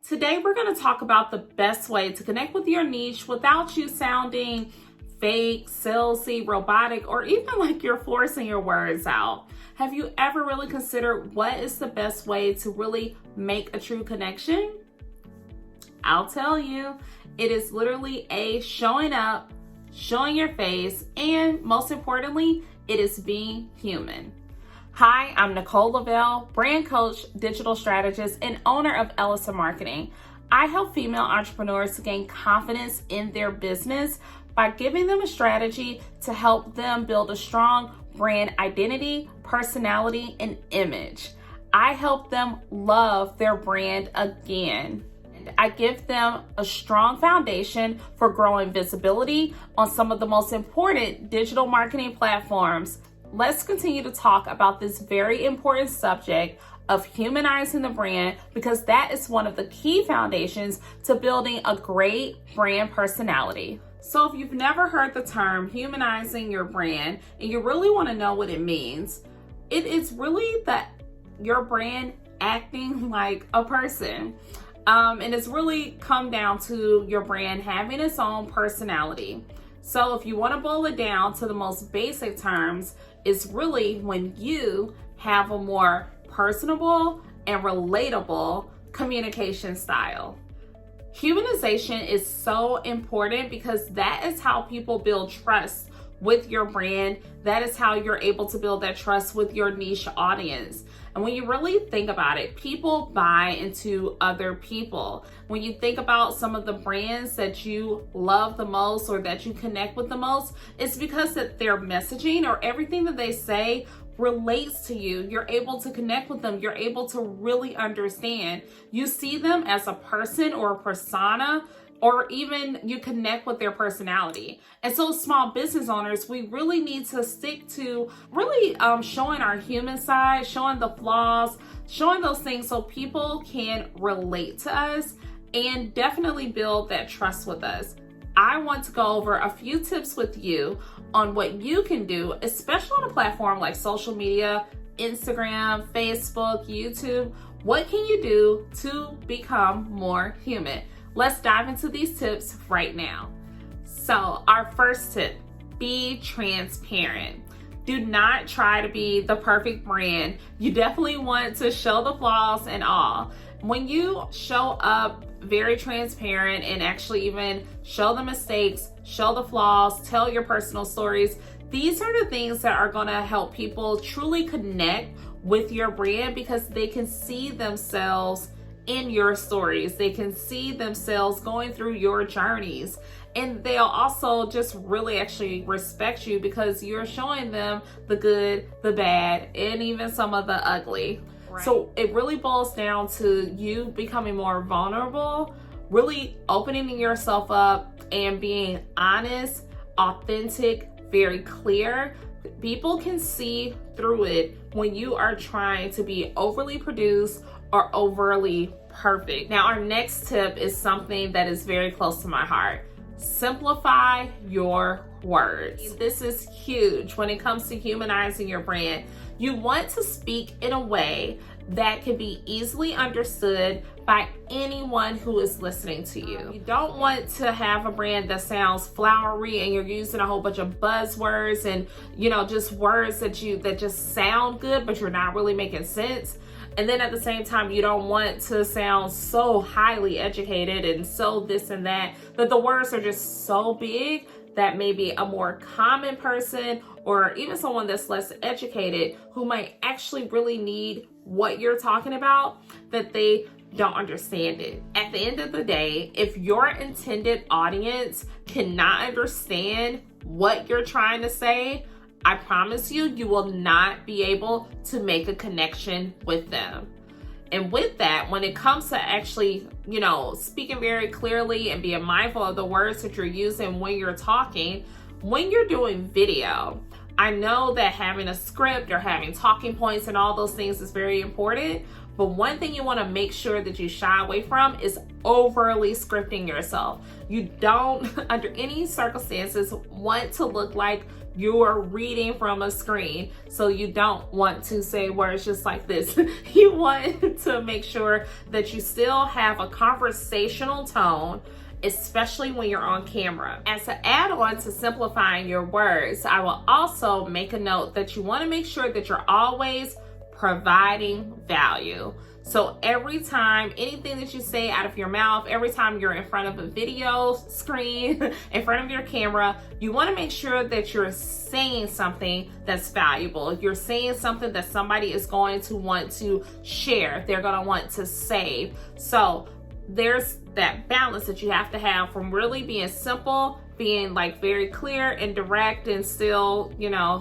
Today, we're going to talk about the best way to connect with your niche without you sounding fake, salesy, robotic, or even like you're forcing your words out. Have you ever really considered what is the best way to really make a true connection? I'll tell you, it is literally showing up, showing your face, and most importantly, it is being human. Hi, I'm Nicole Lavelle, brand coach, digital strategist, and owner of Elocin Marketing. I help female entrepreneurs to gain confidence in their business by giving them a strategy to help them build a strong brand identity, personality, and image. I help them love their brand again. I give them a strong foundation for growing visibility on some of the most important digital marketing platforms. Let's continue to talk about this very important subject of humanizing the brand, because that is one of the key foundations to building a great brand personality. So if you've never heard the term humanizing your brand and you really want to know what it means, it is really that your brand acting like a person. And it's really come down to your brand having its own personality. So if you want to boil it down to the most basic terms, it's really when you have a more personable and relatable communication style. Humanization is so important because that is how people build trust with your brand. That is how you're able to build that trust with your niche audience. And when you really think about it, people buy into other people. When you think about some of the brands that you love the most or that you connect with the most, it's because that their messaging or everything that they say relates to you. You're able to connect with them. You're able to really understand. You see them as a person or a persona, or even you connect with their personality. And so small business owners, we really need to stick to really showing our human side, showing the flaws, showing those things so people can relate to us and definitely build that trust with us. I want to go over a few tips with you on what you can do, especially on a platform like social media, Instagram, Facebook, YouTube. What can you do to become more human? Let's dive into these tips right now. So our first tip, be transparent. Do not try to be the perfect brand. You definitely want to show the flaws and all. When you show up very transparent and actually even show the mistakes, show the flaws, tell your personal stories, these are the things that are going to help people truly connect with your brand because they can see themselves in your stories. They can see themselves going through your journeys, and they'll also just really actually respect you because you're showing them the good, the bad, and even some of the ugly. Right. So it really boils down to you becoming more vulnerable, really opening yourself up and being honest, authentic, very clear. People can see through it when you are trying to be overly produced or overly perfect. Now, our next tip is something that is very close to my heart. Simplify your words. This is huge when it comes to humanizing your brand. You want to speak in a way that can be easily understood by anyone who is listening to you. You don't want to have a brand that sounds flowery and you're using a whole bunch of buzzwords and just words that just sound good but you're not really making sense. And then at the same time, you don't want to sound so highly educated and so this and that the words are just so big that maybe a more common person or even someone that's less educated who might actually really need what you're talking about, that they don't understand it. At the end of the day, if your intended audience cannot understand what you're trying to say, I promise you, you will not be able to make a connection with them. And with that, when it comes to actually, speaking very clearly and being mindful of the words that you're using when you're talking, when you're doing video, I know that having a script or having talking points and all those things is very important, But one thing you want to make sure that you shy away from is overly scripting yourself. You don't, under any circumstances, want to look like you're reading from a screen. So you don't want to say words just like this. You want to make sure that you still have a conversational tone, especially when you're on camera. As an add-on to simplifying your words, I will also make a note that you want to make sure that you're always providing value. So every time, anything that you say out of your mouth, every time you're in front of a video screen, in front of your camera, you want to make sure that you're saying something that's valuable. You're saying something that somebody is going to want to share. They're going to want to save. So there's that balance that you have to have from really being simple, being like very clear and direct and still,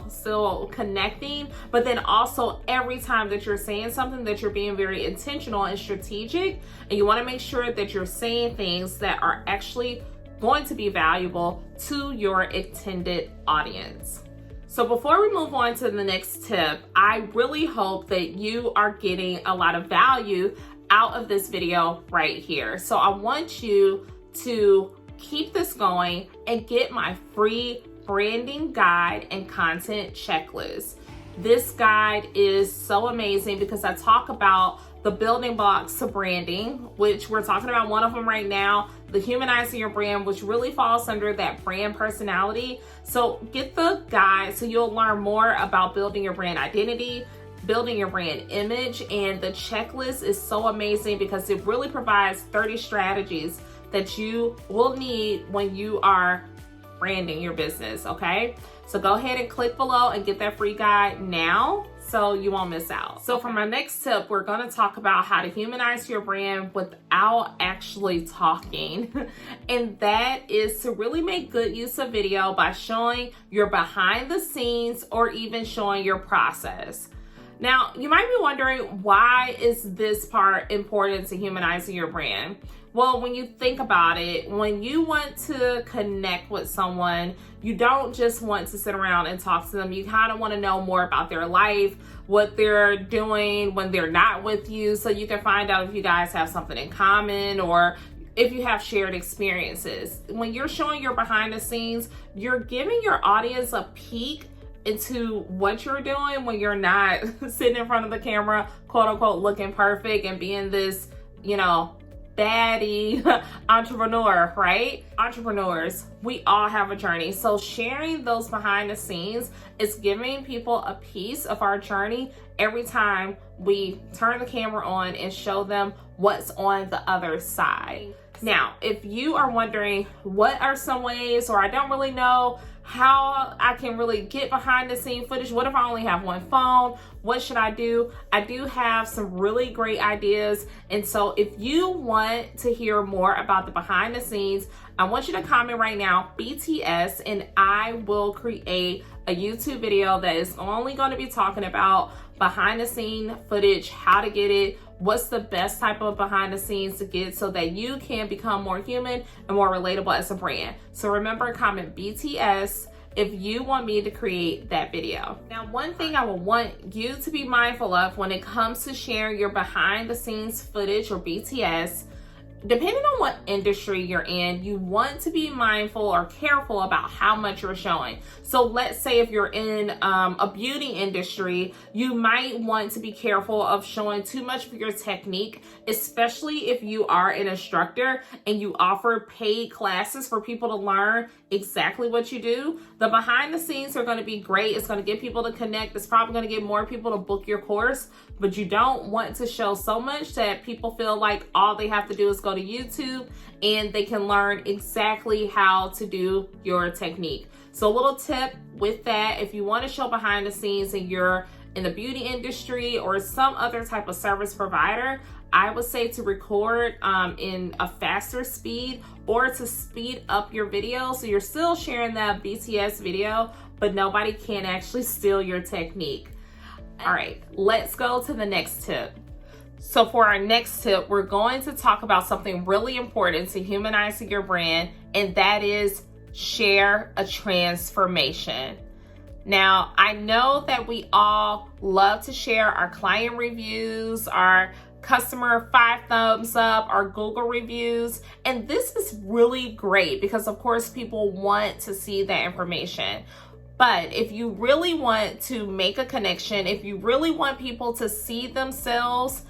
still connecting. But then also every time that you're saying something, that you're being very intentional and strategic, and you want to make sure that you're saying things that are actually going to be valuable to your intended audience. So before we move on to the next tip, I really hope that you are getting a lot of value out of this video right here. So I want you to keep this going and get my free branding guide and content checklist. This guide is so amazing because I talk about the building blocks to branding, which we're talking about one of them right now, the humanizing your brand, which really falls under that brand personality. So get the guide so you'll learn more about building your brand identity, building your brand image, and the checklist is so amazing because it really provides 30 strategies that you will need when you are branding your business, okay? So go ahead and click below and get that free guide now so you won't miss out. So for my next tip, we're gonna talk about how to humanize your brand without actually talking. And that is to really make good use of video by showing your behind the scenes or even showing your process. Now, you might be wondering, why is this part important to humanizing your brand? Well, when you think about it, when you want to connect with someone, you don't just want to sit around and talk to them. You kind of want to know more about their life, what they're doing when they're not with you, so you can find out if you guys have something in common or if you have shared experiences. When you're showing your behind the scenes, you're giving your audience a peek into what you're doing when you're not sitting in front of the camera, quote unquote, looking perfect and being this, baddie entrepreneur, right? Entrepreneurs, we all have a journey. So sharing those behind the scenes is giving people a piece of our journey every time we turn the camera on and show them what's on the other side. Now, if you are wondering what are some ways, or I don't really know how I can really get behind the scene footage, what if I only have one phone, what should I do? I do have some really great ideas. And so if you want to hear more about the behind the scenes, I want you to comment right now, BTS, and I will create a YouTube video that is only going to be talking about behind the scene footage, how to get it, what's the best type of behind the scenes to get so that you can become more human and more relatable as a brand. So remember, comment BTS if you want me to create that video. Now, one thing I will want you to be mindful of when it comes to sharing your behind the scenes footage or BTS, depending on what industry you're in, you want to be mindful or careful about how much you're showing. So let's say if you're in a beauty industry, you might want to be careful of showing too much of your technique, especially if you are an instructor and you offer paid classes for people to learn exactly what you do. The behind the scenes are going to be great. It's going to get people to connect. It's probably going to get more people to book your course, but you don't want to show so much that people feel like all they have to do is go to YouTube and they can learn exactly how to do your technique. So a little tip with that, if you want to show behind the scenes and you're in the beauty industry or some other type of service provider, I would say to record in a faster speed or to speed up your video so you're still sharing that BTS video, but nobody can actually steal your technique. All right, let's go to the next tip. So for our next tip, we're going to talk about something really important to humanizing your brand, and that is share a transformation. Now, I know that we all love to share our client reviews, our customer 5 thumbs up or Google reviews. And this is really great because of course people want to see that information. But if you really want to make a connection, if you really want people to see themselves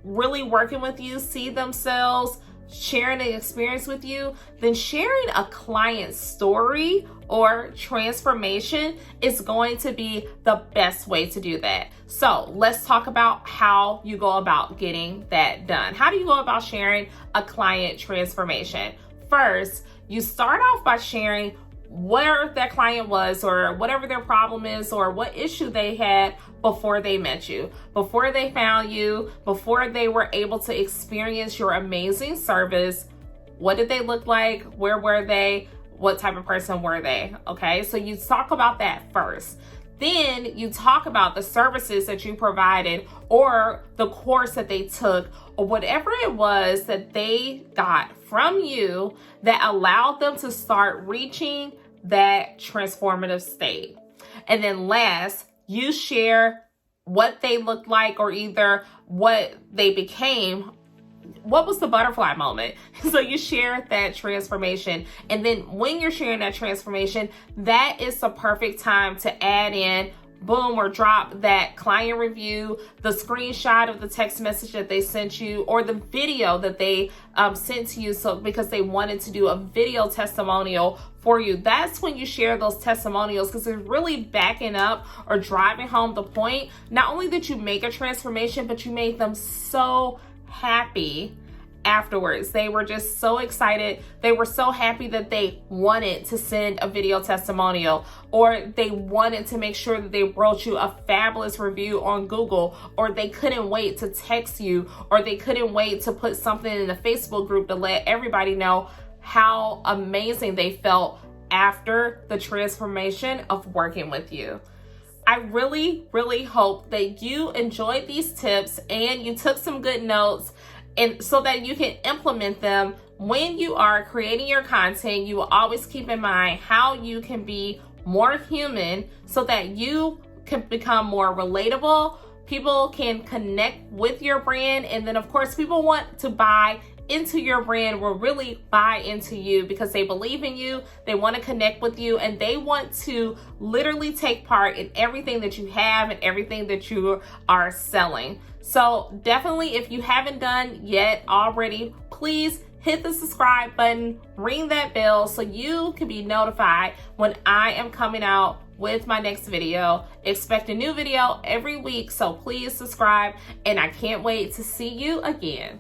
really working with you, see themselves sharing an experience with you, then sharing a client story or transformation is going to be the best way to do that. So let's talk about how you go about getting that done. How do you go about sharing a client transformation? First, you start off by sharing where that client was or whatever their problem is or what issue they had before they met you, before they found you, before they were able to experience your amazing service. What did they look like? Where were they? What type of person were they? Okay, so you talk about that first. Then you talk about the services that you provided or the course that they took or whatever it was that they got from you that allowed them to start reaching that transformative state. And then last, you share what they looked like or either what they became. What was the butterfly moment? So you share that transformation. And then when you're sharing that transformation, that is the perfect time to add in, boom, or drop that client review, the screenshot of the text message that they sent you, or the video that they sent to you. So because they wanted to do a video testimonial for you. That's when you share those testimonials because it's really backing up or driving home the point. Not only did you make a transformation, but you made them so happy afterwards. They were just so excited. They were so happy that they wanted to send a video testimonial, or they wanted to make sure that they wrote you a fabulous review on Google, or they couldn't wait to text you, or they couldn't wait to put something in the Facebook group to let everybody know how amazing they felt after the transformation of working with you. I really, really hope that you enjoyed these tips and you took some good notes, and so that you can implement them when you are creating your content. You will always keep in mind how you can be more human so that you can become more relatable. People can connect with your brand, and then of course people want to buy into your brand, will really buy into you because they believe in you, they want to connect with you, and they want to literally take part in everything that you have and everything that you are selling. So definitely, if you haven't done yet already, please hit the subscribe button, ring that bell so you can be notified when I am coming out with my next video. Expect a new video every week, so please subscribe, and I can't wait to see you again.